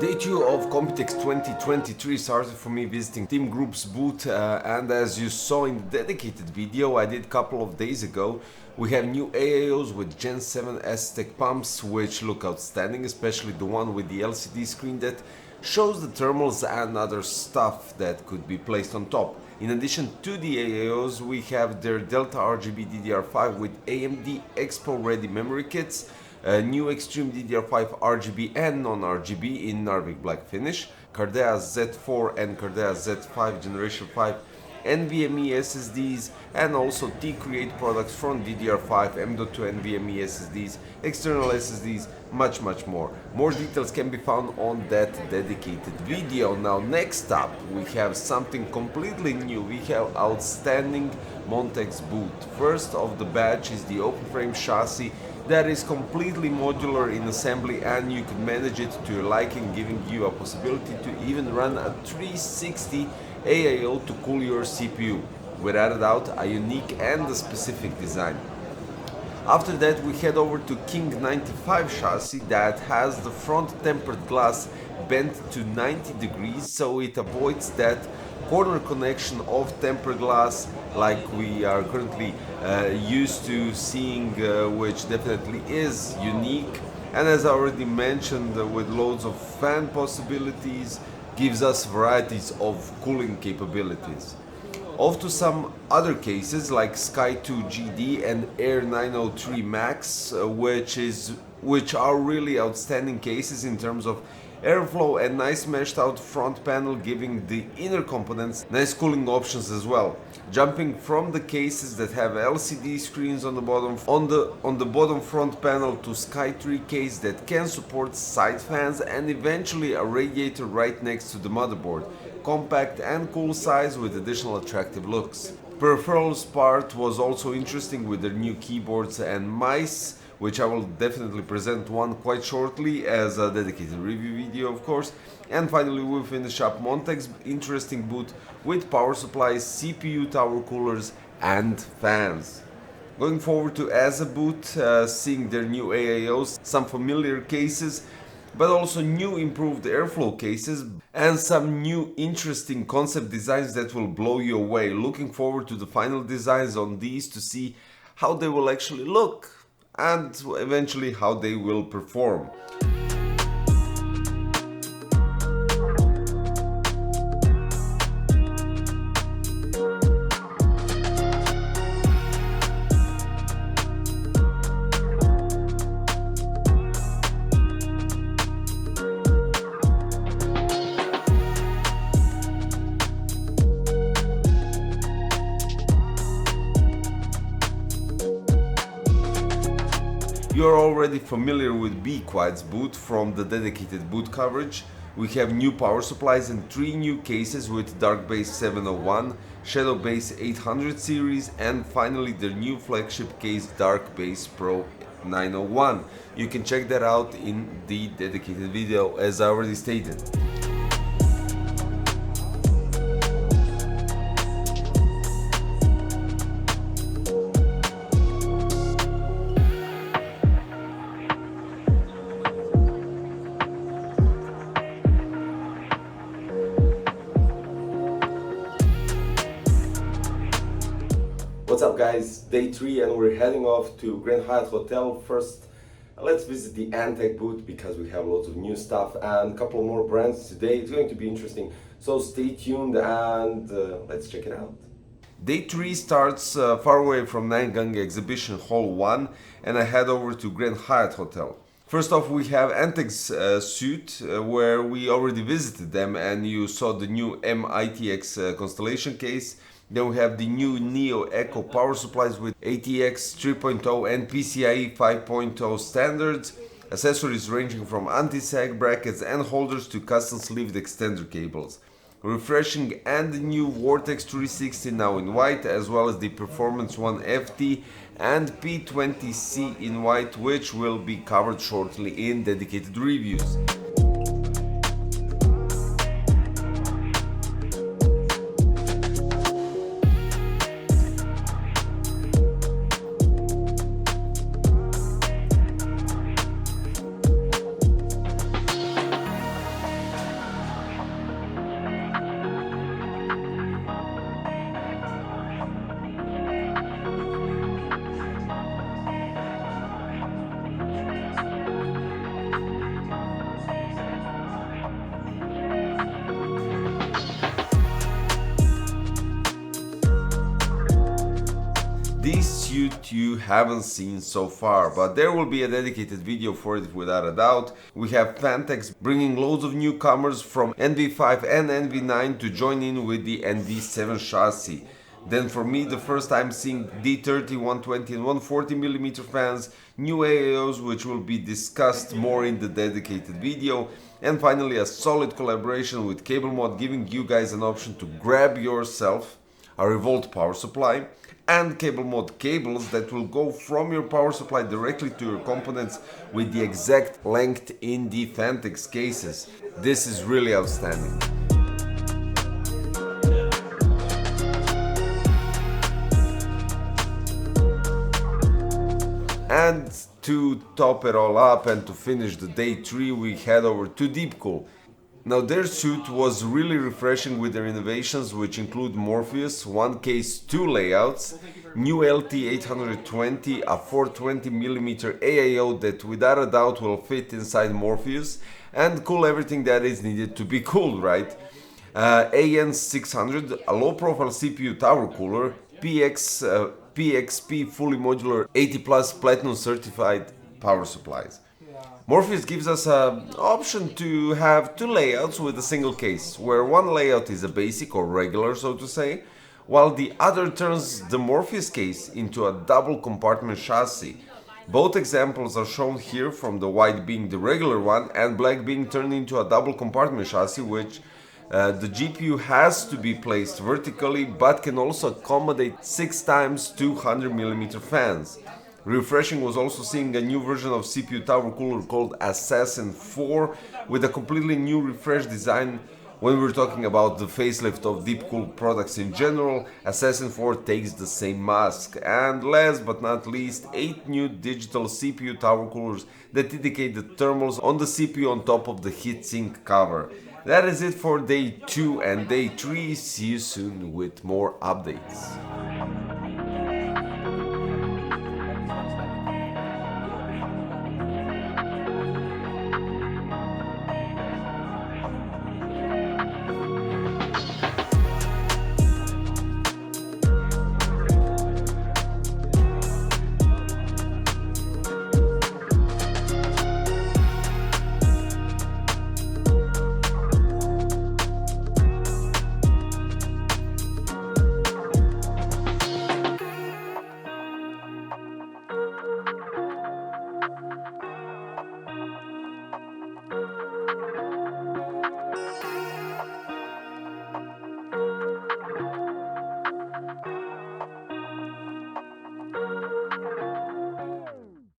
Day 2 of Computex 2023 started for me visiting TEAMGROUP's booth, and as you saw in the dedicated video I did a couple of days ago, we have new AAOs with Gen 7 ANTEC pumps which look outstanding, especially the one with the LCD screen that shows the thermals and other stuff that could be placed on top. In addition to the AAOs, we have their Delta RGB DDR5 with AMD Expo ready memory kits, new Extreme DDR5 RGB and non-RGB in Narvik black finish, Cardea Z4 and Cardea Z5 Generation 5 NVMe SSDs, and also TCreate products from DDR5, M.2 NVMe SSDs, external SSDs, much more. More details can be found on that dedicated video. Now next up we have something completely new. We have outstanding Montech boot. First of the batch is the open frame chassis that is completely modular in assembly, and you can manage it to your liking, giving you a possibility to even run a 360 AAO to cool your CPU. Without a doubt, a unique and a specific design. After that we head over to King 95 chassis that has the front tempered glass bent to 90 degrees, so it avoids that corner connection of tempered glass like we are currently used to seeing, which definitely is unique, and as I already mentioned, with loads of fan possibilities, gives us varieties of cooling capabilities. Off to some other cases like Sky 2 GD and Air 903 Max, which are really outstanding cases in terms of airflow and nice meshed out front panel, giving the inner components nice cooling options as well. Jumping from the cases that have LCD screens on the bottom front panel to Sky 3 case that can support side fans and eventually a radiator right next to the motherboard. Compact and cool size with additional attractive looks. Peripherals part was also interesting with their new keyboards and mice, which I will definitely present one quite shortly as a dedicated review video, of course. And finally we'll finish up Montech's interesting booth with power supplies, CPU tower coolers and fans. Going forward to AZZA booth, seeing their new AAOs, some familiar cases, but also new improved airflow cases and some new interesting concept designs that will blow you away. Looking forward to the final designs on these to see how they will actually look and eventually how they will perform. You are already familiar with BeQuiet's booth from the dedicated booth coverage. We have new power supplies and 3 new cases with Dark Base 701, Shadow Base 800 series, and finally their new flagship case Dark Base Pro 901. You can check that out in the dedicated video as I already stated. What's up guys, day 3 and we're heading off to Grand Hyatt Hotel. First, let's visit the ANTEC booth because we have lots of new stuff and a couple more brands today. It's going to be interesting, so stay tuned and let's check it out. Day 3 starts far away from Nangang Exhibition Hall 1 and I head over to Grand Hyatt Hotel. First off, we have ANTEC's suite where we already visited them and you saw the new MITX Constellation case. Then we have the new Neo Echo power supplies with ATX 3.0 and PCIe 5.0 standards, accessories ranging from anti-sag brackets and holders to custom sleeved extender cables. Refreshing and the new Vortex 360 now in white, as well as the Performance 1 FT and P20C in white, which will be covered shortly in dedicated reviews. this suit you haven't seen so far, but there will be a dedicated video for it without a doubt. We have Phanteks bringing loads of newcomers from NV5 and NV9 to join in with the NV7 chassis. Then for me, the first time seeing D30, 120 and 140mm fans, new AAOs which will be discussed more in the dedicated video, and finally a solid collaboration with CableMod, giving you guys an option to grab yourself a revolt power supply and CableMod cables that will go from your power supply directly to your components with the exact length in the Phanteks cases. This is really outstanding. And to top it all up and to finish the day 3, we head over to DeepCool. Now their suit was really refreshing with their innovations, which include Morpheus, one case, 2 layouts, new LT820, a 420mm AAO that without a doubt will fit inside Morpheus and cool everything that is needed to be cooled, right? AN600, a low profile CPU tower cooler, PXP fully modular 80 plus platinum certified power supplies. Morpheus gives us an option to have 2 layouts with a single case, where one layout is a basic or regular, so to say, while the other turns the Morpheus case into a double compartment chassis. Both examples are shown here, from the white being the regular one and black being turned into a double compartment chassis, which the GPU has to be placed vertically but can also accommodate 6 times 200mm fans. Refreshing was also seeing a new version of CPU tower cooler called Assassin 4 with a completely new refreshed design. When we're talking about the facelift of DeepCool products in general, Assassin 4 takes the same mask. And last but not least, 8 new digital CPU tower coolers that indicate the thermals on the CPU on top of the heatsink cover. That is it for day 2 and day 3. See you soon with more updates.